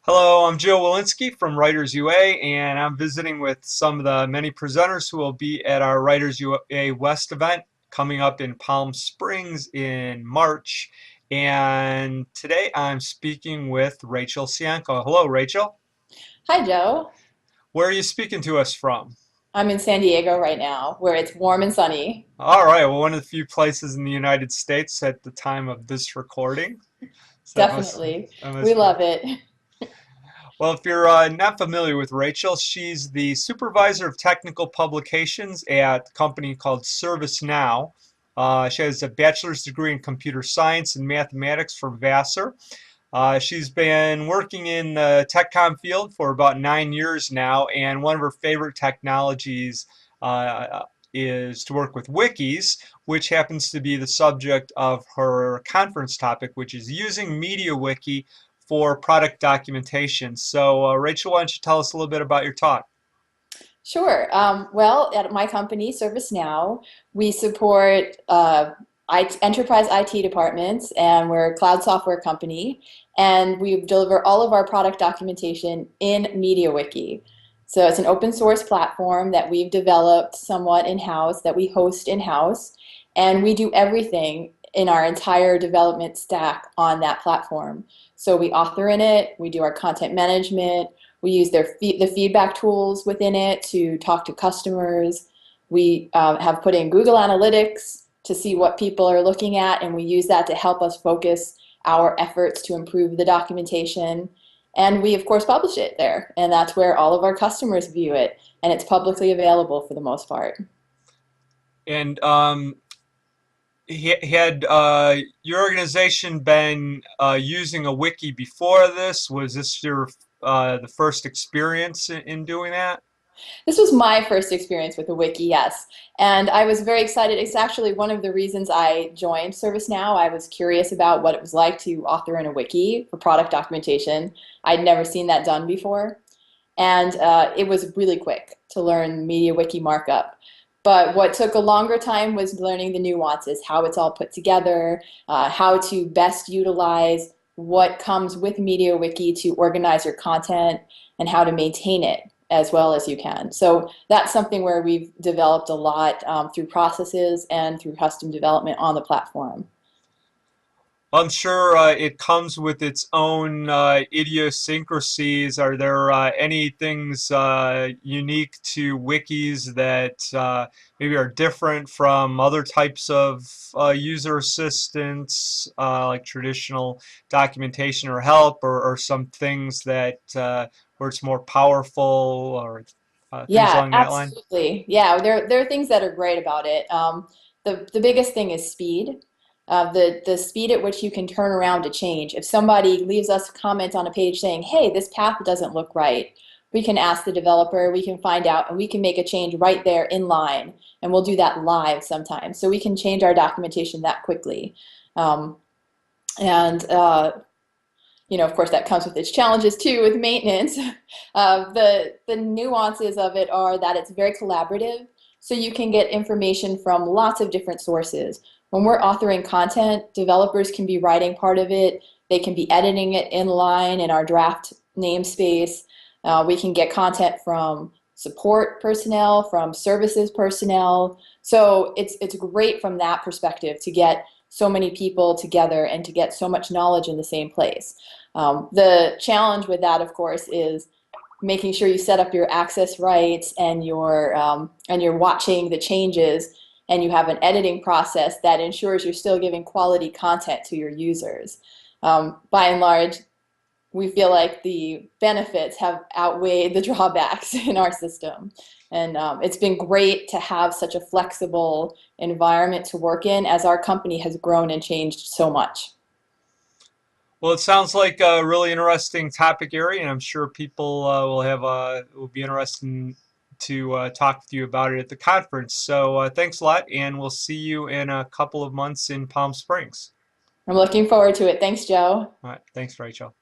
Hello, I'm Joe Walensky from WritersUA, and I'm visiting with some of the many presenters who will be at our WritersUA West event coming up in Palm Springs in March. And today I'm speaking with Rachel Sienko. Hello, Rachel. Hi, Joe. Where are you speaking to us from? I'm in San Diego right now, where it's warm and sunny. All right, well, one of the few places in the United States at the time of this recording. So Definitely. that We must be. love it. Well, if you're not familiar with Rachel, she's the supervisor of technical publications at a company called ServiceNow. She has a bachelor's degree in computer science and mathematics from Vassar. She's been working in the TechCom field for about 9 years now, and one of her favorite technologies is to work with wikis, which happens to be the subject of her conference topic, which is using MediaWiki for product documentation. So, Rachel, why don't you tell us a little bit about your talk? Sure. Well, at my company, ServiceNow, we support enterprise IT departments, and we're a cloud software company, and we deliver all of our product documentation in MediaWiki. So it's an open source platform that we've developed somewhat in-house, that we host in-house, and we do everything in our entire development stack on that platform. So we author in it, we do our content management, we use the feedback tools within it to talk to customers. We have put in Google Analytics to see what people are looking at, and we use that to help us focus our efforts to improve the documentation. And we, of course, publish it there, and that's where all of our customers view it, and it's publicly available for the most part. And had your organization been using a wiki before this? Was this your the first experience in doing that? This was my first experience with a wiki, yes. And I was very excited. It's actually one of the reasons I joined ServiceNow. I was curious about what it was like to author in a wiki for product documentation. I'd never seen that done before. And it was really quick to learn MediaWiki markup. But what took a longer time was learning the nuances, how it's all put together, how to best utilize what comes with MediaWiki to organize your content, and how to maintain it as well as you can. So that's something where we've developed a lot through processes and through custom development on the platform. I'm sure it comes with its own idiosyncrasies. Are there any things unique to wikis that maybe are different from other types of user assistance, like traditional documentation or help, or some things that where it's more powerful, or things Yeah, along that line? absolutely. Yeah, there are things that are great about it. The biggest thing is speed. The speed at which you can turn around to change. If somebody leaves us a comment on a page saying, "Hey, this path doesn't look right," we can ask the developer, we can find out, and we can make a change right there in line. And we'll do that live sometimes. So we can change our documentation that quickly. Um, and of course, that comes with its challenges too with maintenance. The nuances of it are that it's very collaborative, so you can get information from lots of different sources. When we're authoring content, developers can be writing part of it. They can be editing it in line in our draft namespace. We can get content from support personnel, from services personnel. So it's great from that perspective to get so many people together and to get so much knowledge in the same place. The challenge with that, of course, is making sure you set up your access rights and you're watching the changes and you have an editing process that ensures you're still giving quality content to your users. By and large, we feel like the benefits have outweighed the drawbacks in our system. And it's been great to have such a flexible environment to work in as our company has grown and changed so much. Well, it sounds like a really interesting topic area, and I'm sure people will be interested to talk with you about it at the conference. So thanks a lot, and we'll see you in a couple of months in Palm Springs. I'm looking forward to it. Thanks, Joe. All right, thanks, Rachel.